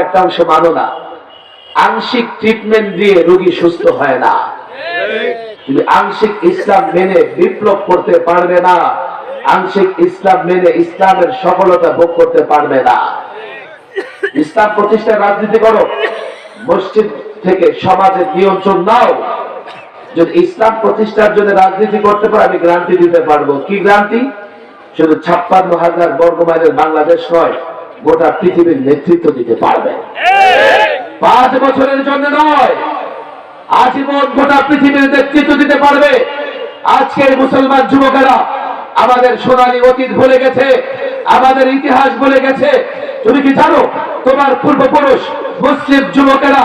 একটা অংশ মানো না, আংশিক ট্রিটমেন্ট দিয়ে রোগী সুস্থ হয় না। তুমি আংশিক ইসলাম মেনে বিপ্লব করতে পারবে না, আংশিক ইসলাম মেনে ইসলামের সফলতা ভোগ করতে পারবে না। ইসলাম প্রতিষ্ঠার রাজনীতি করো, মসজিদ থেকে সমাজের নিয়ন্ত্রণ নাও। যদি ইসলাম প্রতিষ্ঠার জন্য রাজনীতি করতে পারো, আমি গ্যারান্টি দিতে পারবো। কি গ্যারান্টি? শুধু 56,000 বর্গ মাইলের বাংলাদেশ নয়, গোটা পৃথিবীর নেতৃত্ব দিতে পারবে। 5 বছরের জন্য নয়, আজীবন গোটা পৃথিবীর নেতৃত্ব দিতে পারবে। আজকে মুসলমান যুবকেরা আমাদের সোনালী অতীত ভুলে গেছে, আমাদের ইতিহাস ভুলে গেছে। তুমি কি জানো তোমার পূর্বপুরুষ মুসলিম যুবকেরা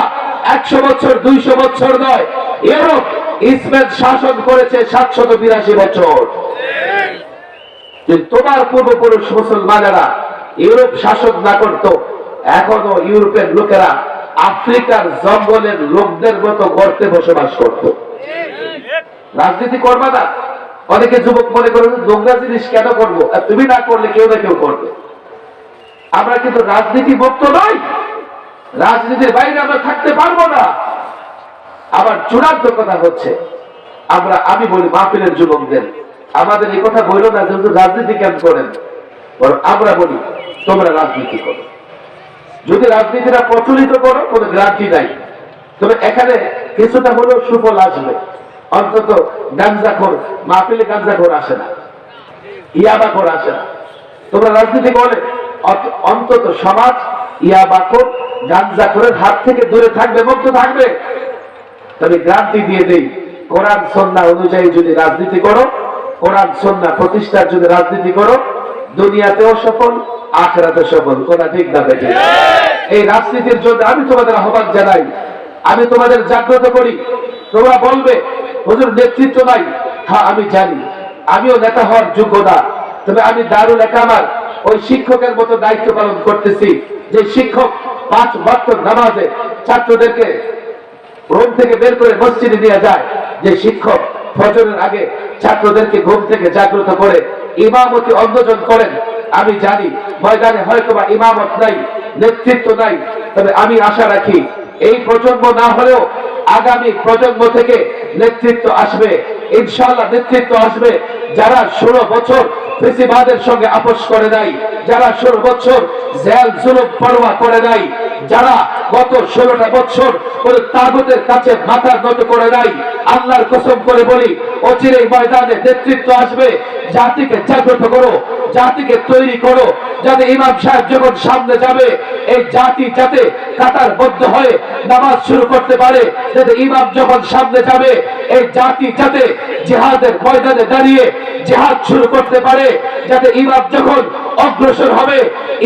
100 বছর 200 বছর নয়, ইউরোপ ইসলাম শাসন করেছে 782 বছর। তোমার পূর্বপুরুষ মুসলমানেরা ইউরোপ শাসন না করত, এখনো ইউরোপের লোকেরা আফ্রিকার জঙ্গলের লোকদের মতো গর্তে বসবাস করত। রাজনীতি করবা না? অনেকে যুবক মনে করে নোংরা জিনিস কেন করবো, আর তুমি না করলে কেউ না কেউ করবে। আমরা কিন্তু রাজনীতি মুক্ত নই, রাজনীতির বাইরে আমরা থাকতে পারবো না। আবার চূড়ান্ত কথা হচ্ছে, আমি বলি মাহফিলের যুবকদের, আমাদের এই কথা বললো না যে রাজনীতি কেন করেন, বরং আমরা বলি তোমরা রাজনীতি করো। যদি রাজনীতিটা প্রচলিত করো, কোনো গ্যারান্টি নাই, তবে এখানে কিছুটা হলেও সুফল আসবে। অন্তত গাঞ্জাখোর মাহফিলে গাঞ্জাখোর আসে না, ইয়াবাখোর আসে না। তোমরা রাজনীতি করলে অন্তত সমাজ ইয়াবাখোর গাঞ্জাখোরের হাত থেকে দূরে থাকবে, মুক্ত থাকবে। তবে গ্যারান্টি দিয়ে দেই, কোরআন সুন্নাহ অনুযায়ী যদি রাজনীতি করো, কোরআন সুন্নাহ প্রতিষ্ঠার যদি রাজনীতি করো, দুনিয়াতেও সফল, আখিরাতে সফল। কোনটা ঠিক না বেঠিক? এই রাজনীতির জন্য আমি তোমাদের আহ্বান জানাই, আমি তোমাদের জাগ্রত করি। তোমরা বলবে হুজুর নেতৃত্ব নাই। হ্যাঁ, আমি জানি, আমিও নেতা হওয়ার যোগ্য না, তবে আমি দারুল ইকামার ওই শিক্ষকের মতো দায়িত্ব পালন করতেছি। যে শিক্ষক 5 ওয়াক্ত নামাজে ছাত্রদেরকে রুম থেকে বের করে মসজিদে নিয়ে যায়, যে শিক্ষক ফজরের আগে ছাত্রদেরকে ঘুম থেকে জাগ্রত করে ইমামতি অন্ধজন করেন, আমি জানি ময়দানে হয়তোবা ইমামত নাই, নেতৃত্ব নাই, তবে আমি আশা রাখি এই প্রজন্ম না হলেও আগামী প্রজন্ম থেকে নেতৃত্ব আসবে, ইনশাআল্লাহ নেতৃত্ব আসবে। যারা 16 বছর ফেসিবাদের সঙ্গে আপোষ করে নাই, যারা 16 বছর জেল জুলুম পরোয়া করে নাই, যারা গত 16টা বছর কোন তাগুতের কাছে মাথা নত করে নাই, আল্লাহর কসম করে বলি অচিরেই ময়দানে নেতৃত্ব আসবে। জাতিকে জাগ্রত করো, জাতিকে তৈরি করো, যাতে ইমাম সাহেব যখন সামনে যাবে এই জাতি যাতে কাতারবদ্ধ হয়ে নামাজ শুরু করতে পারে, যাতে ইমাম যখন সামনে যাবে এই জাতি যাতে জিহাদের ময়দানে দাঁড়িয়ে জিহাদ শুরু করতে পারে, যাতে ইমাম যখন অগ্রসর হবে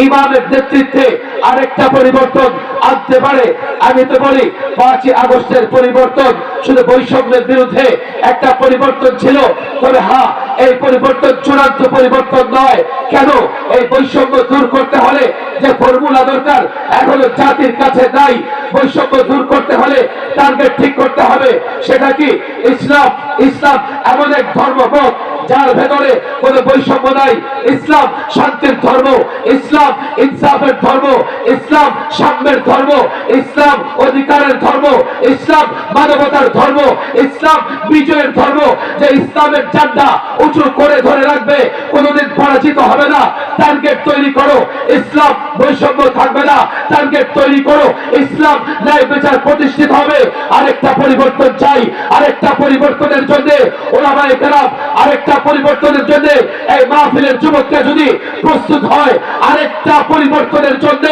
ইমামের নেতৃত্বে আরেকটা পরিবর্তন আনতে পারে। আমি তো বলি 5ই আগস্টের পরিবর্তন শুধু বৈষম্যের বিরুদ্ধে একটা পরিবর্তন ছিল, তবে হ্যাঁ, এই পরিবর্তন চূড়ান্ত পরিবর্তন নয়। কেন? এই বৈষম্য দূর করতে হলে যে ফর্মুলা দরকার এখনো জাতির কাছে নাই। বৈষম্য দূর করতে হলে টার্গেট ঠিক করতে হবে। সেটা কি? ইসলাম। ইসলাম এমন এক ধর্মপথ যার ভেতরে কোনো বৈষম্য নাই। ইসলাম শান্তির ধর্ম, ইসলাম ইনসাফের ধর্ম, ইসলাম সাম্যের ধর্ম, ইসলাম অধিকারের ধর্ম, ইসলাম মানবতার ধর্ম, ইসলাম বিজয়ের ধর্ম। যে ইসলামের ঝান্ডা উঁচু করে ধরে রাখবে, কোনোদিন পরাজিত হবে না। টার্গেট তৈরি করো, ইসলাম বৈষম্য থাকবে না। টার্গেট তৈরি করো, ইসলাম ন্যায় বিচার প্রতিষ্ঠিত হবে। আরেকটা পরিবর্তন চাই, আরেকটা পরিবর্তনের জন্য ওলামায়ে কেরাম, আরেকটা পরিবর্তনের জন্য এই মাহফিলের যুবকরা যদি প্রস্তুত হয়, আরেকটা পরিবর্তনের জন্য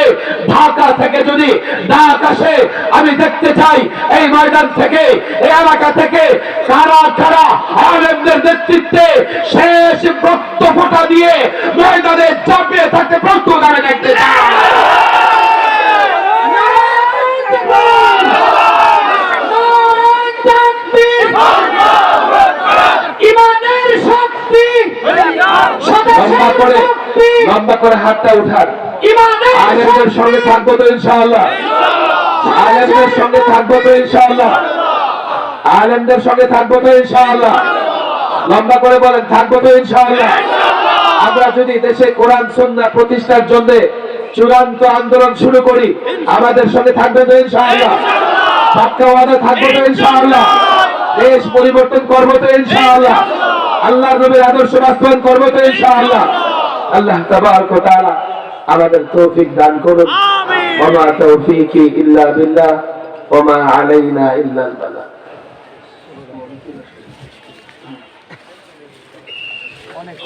ঢাকা থেকে যদি ডাক আসে, আমি দেখতে চাই এই ময়দান থেকে, এই এলাকা থেকে কারা কারা আলেমদের নেতৃত্বে শেষ রক্ত ফোঁটা দিয়ে ময়দানে চাপিয়ে থাকতে প্রস্তুত আমি দেখতে চাই। লম্বা করে হাতটা উঠান। আলেমদের সঙ্গে থাকবো তো ইনশাআল্লাহ, আলেমদের সঙ্গে থাকবো তো ইনশাআল্লাহ, আলেমদের সঙ্গে থাকবো তো ইনশাআল্লাহ। লম্বা করে বলেন, থাকবো তো ইনশাআল্লাহ। আমরা যদি দেশে কোরআন সুন্নাহ প্রতিষ্ঠার জন্য চূড়ান্ত আন্দোলন শুরু করি, আমাদের সঙ্গে থাকবে তো ইনশাআল্লাহ? পাক্কা ওয়াদা থাকবে তো ইনশাআল্লাহ? দেশ পরিবর্তন করবো তো ইনশাআল্লাহ? আল্লাহর নবীর আদর্শ বাস্তবায়ন করবো তো ইনশাআল্লাহ? আল্লাহ তাবারক ওয়া তাআলা আমাদের তৌফিক দান করুন। ওয়া মা তাওফীকি ইল্লা বিল্লাহ ওয়া মা আলাইনা ইল্লাল বালাগ। অনেক